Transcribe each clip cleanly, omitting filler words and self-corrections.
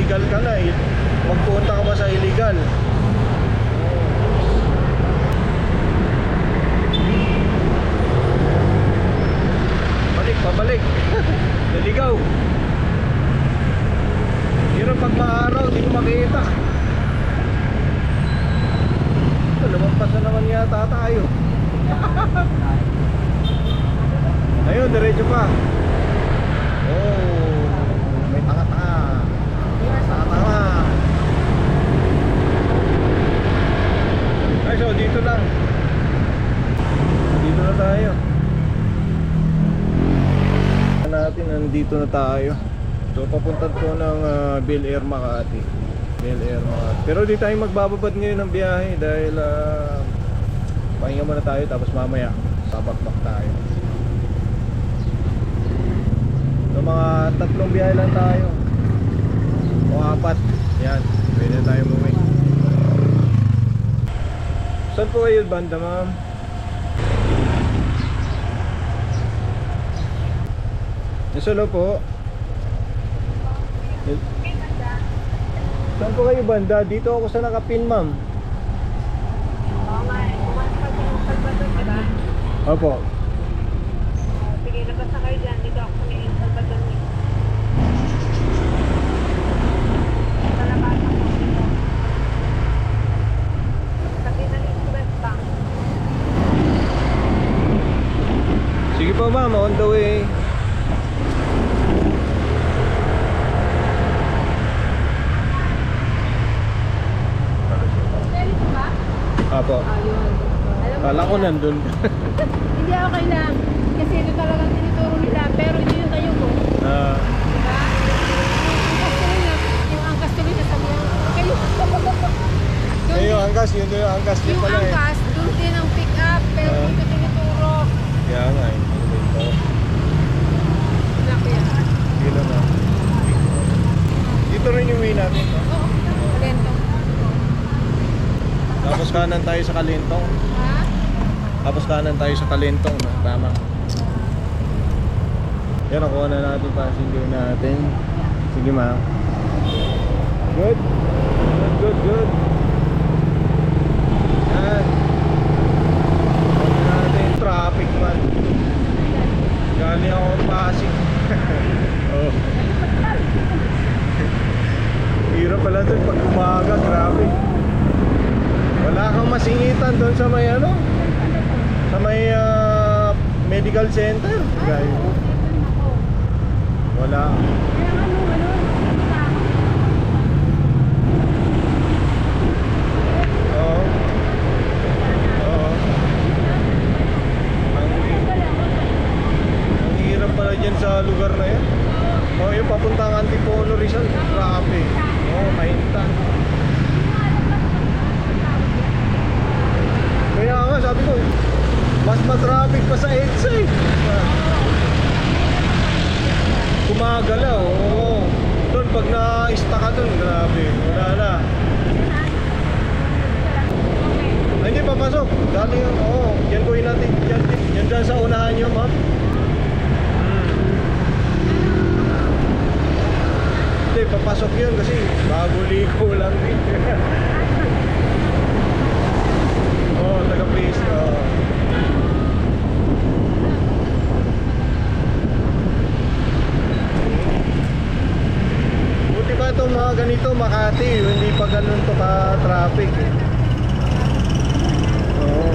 illegal ka na eh. Magpunta ka ba sa illegal? Balik, pabalik. Naligaw. Pero pag maaraw, di ko makita. Lumampas na naman yata tayo. Ayun, diretso pa. Oh, may tanga-tanga. Tanga-tanga. Ay, so dito lang. Dito na tayo. Natin, nandito na tayo. So papunta po ng Bel Air Makati. Bel Air Makati. Pero di tayo magbababad ngayon ng biyahe dahil pahinga muna tayo tapos mamaya sabak-bak tayo. So mga 3 biyahe lang tayo o 4. Yan, pwede tayo umuwi. Saan po kayo banda, ma'am? Solo po. Saan po kayo banda? Dito ako sa nakapin, ma'am. Oo nga, kumakas yung Salvador, diba? Opo. Sige, labas na kayo dyan. Dito ako sa Salvador. Sa labas ako dito. Sabi na yung West Bank. Sige po, ma'am, on the way. Apo. Ayun. Kala ko nandun. Hindi, okay lang. Kasi ito talagang tinuturo nila. Pero ito yung tayo ko. Diba? Yung angkas tuloy na sabi niya. Okay. Yung angkas, yun yung angkas din Yung pala eh. angkas, doon din ang pick up. Pero dito tinuturo. Kaya nga eh. Dito. Laki yan. Dito na. Dito rin yung way natin. No? Oo. Lento. Tapos kanan tayo sa Kalintong. Ha? Tapos kanan tayo sa Kalintong. No? Tama. Yan, nakuha na natin passenger natin. Sige, ma. Good. Good, good, good. Yan. Nakuha na natin yung traffic man. Galing ako ng Pasig. Oh. Hirap pala dun pag umaga, grabe. Wala kang masingitan doon sa may ano? Sa may medical center. Guys. Wala. Oo. Oo. Ang hirap pala dyan sa lugar na yan. Oh, yung papuntang Antipolo Rizal. Grabe. Oh, mahinta. Kaya nga sabi ko, mas matraffic pa sa EDSA eh. Kumagalaw, oo. Doon pag na-stuck ka doon, grabe, wala na. Ay, hindi papasok. Dali yun, oo. Yan kuhin natin, yan dyan sa unahan nyo, ma'am. Hindi, papasok yun kasi bago liko lang din. Oh, taga-face ka. Buti pa itong mga ganito Makati, hindi pa ganun to ka-traffic eh. Oo.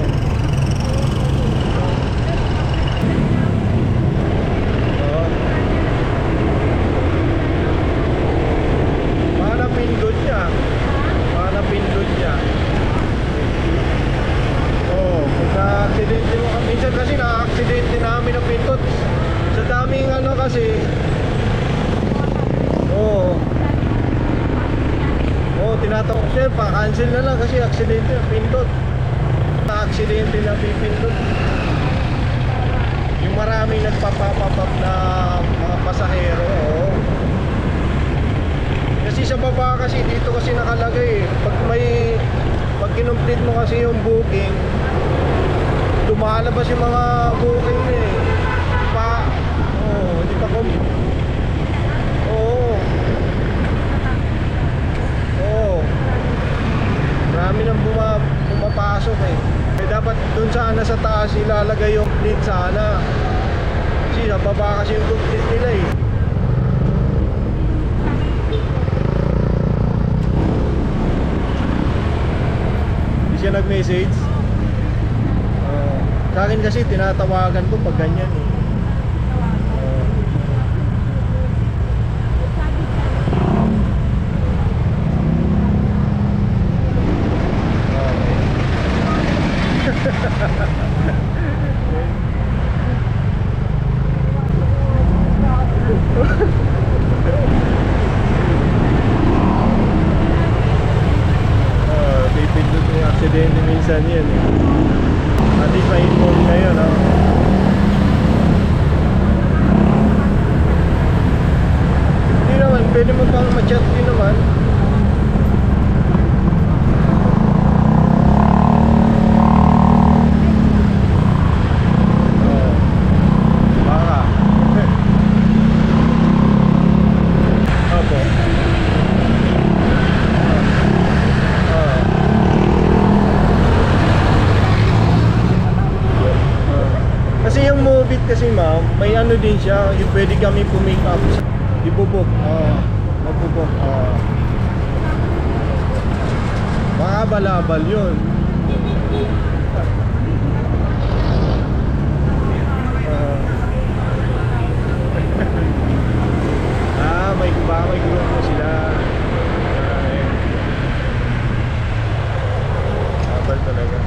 Oo. Mana pindot niya. Mana pindot niya. Na-aksidente mo. Minsan kasi na-aksidente namin ang pindot. Sa daming ano kasi. Oo. Oo, tinatakot siya. Pa-cancel na lang kasi aksidente ang pindot. Na-aksidente na pipindot. Yung maraming nagpapapapap na mga pasahero. Oo. Kasi sa baba kasi dito kasi nakalagay eh. Pag kinomplete mo kasi yung booking, lumalabas yung mga booking eh. Hindi pa Oo. nag-message? Sa akin kasi tinatawagan ko pag ganyan eh. Pipindot mo yung aksidente minsan yan eh. At least ma-inform kayo, no? Hindi naman, pwede mo pang ma-chat din naman. Oo. Baka. Opo. Oo. Kasi yung Movit kasi ma'am, may ano din siya, yung pwede kami pumake up. Ibubok. Mabubok. Makabalabal yun. May grupo sila. Abal talaga.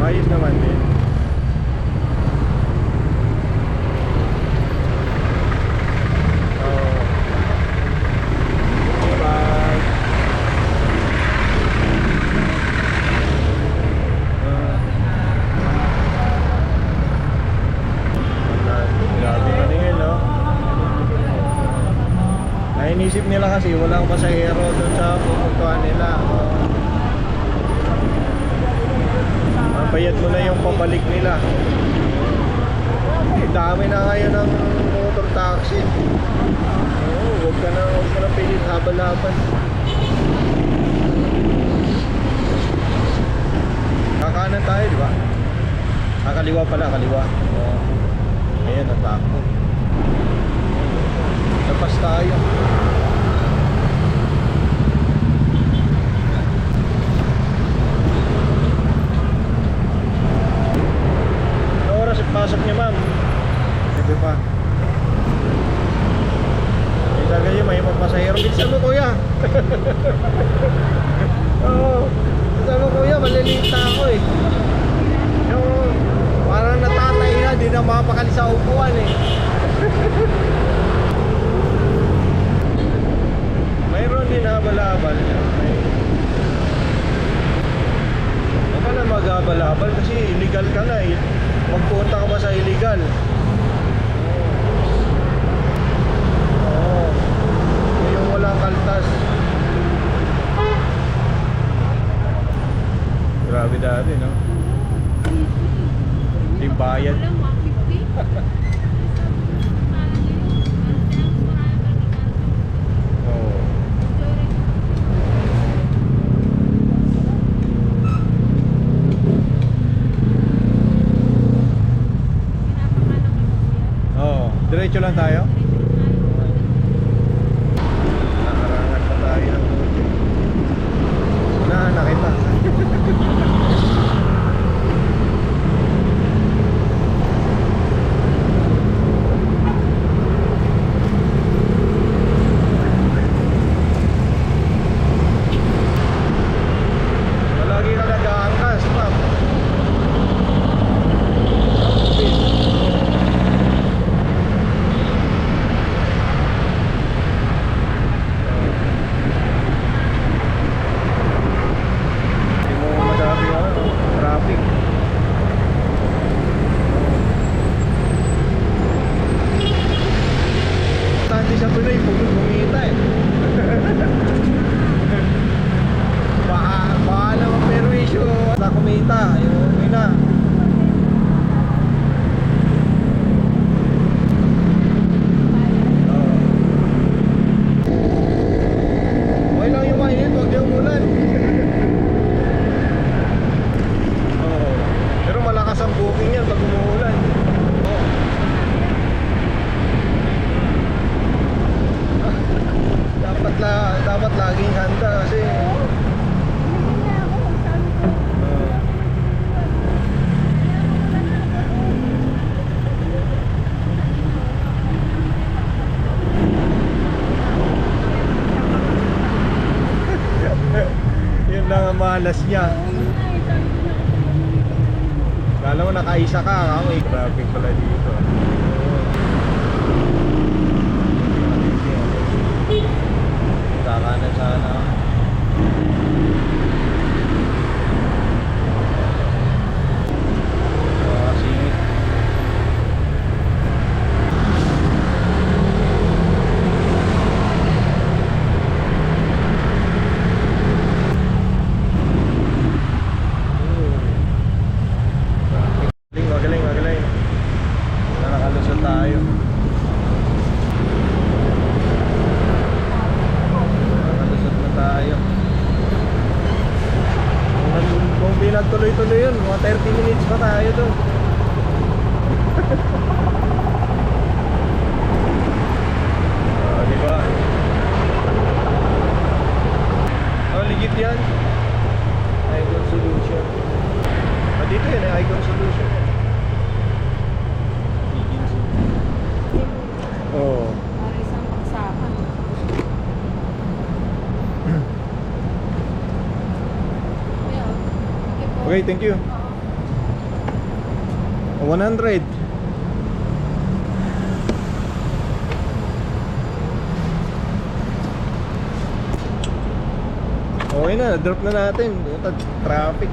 Ayos naman din. Pag grabe maningil, no? Nainisip nila kasi walang pasahero doon sa pupuntuhan nila. Bayad mo na yung pabalik nila. Dami na ngayon ng motor taxi. Huwag ka na pilit habal-habal. Kakanan tayo, di ba? Kaliwa pala, kaliwa. Ayan, natakbo. Lapas tayo. Pasok niya ma'am. Ito pa. Isa kayo may magpasahero. Bilisan mo kuya. Oo. Bilisan mo kuya. Malilita ako eh. Yung parang natatay na. Di na mapakali sa upuan eh. Mayroon din habal-habal. Huwag ka na mag-habal-habal kasi illegal ka na eh. Magpunta ka ba sa illegal? Oo. Yung walang kaltas. Grabe dati, no? Timbayan. Oo. Diretso lang tayo? Nakarangan pa tayo ng kotse. Unahan na kita. Palagi ka nag-aangkas, ma'am. handa kasi Binigyan niya ako. Sabi ko, yun lang ang malas niya. Kala mo nakaisa ka, may traffic pala dito. Kakanan sana. Sige. Magaling, magaling. Nakalusot tayo. Nakalusot na tayo. Kung pinagtuloy-tuloy yun, mga 30 minutes pa tayo doon. Diba? Oh, legit yan. Icon Solution. Dito yun, Icon Solution. Oh. para isang paksakan. Ayun. Okay, thank you. 100. Okay na, drop na natin. Buta, traffic.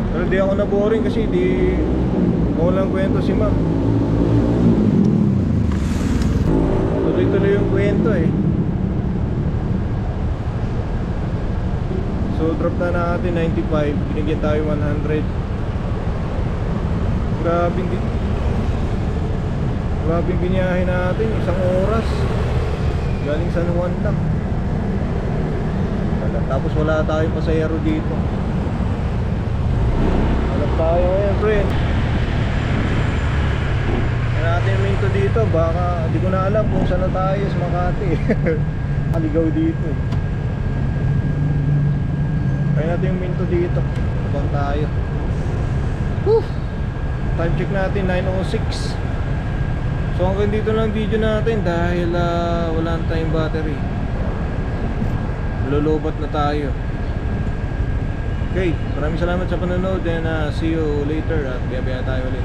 Pero di ako na-boring kasi di walang kwento si ma'am. Tuloy-tuloy yung kwento eh. So drop na natin 95, binigyan tayo 100. Grabe din. Grabe biniyahe natin, isang oras. Galing San Juan lang. Tapos wala tayong pasahero dito. Alam tayo ngayon, friend. Kaya natin yung minto dito, baka di ko na alam kung saan na tayo sa Makati. Aligaw dito eh. Kaya natin yung minto dito. Abang tayo. Whew! Time check natin 9:06. So hanggang dito lang video natin dahil wala na tayong battery. Lulubat na tayo. Okay, maraming salamat sa panonood and see you later at biyabaya tayo ulit.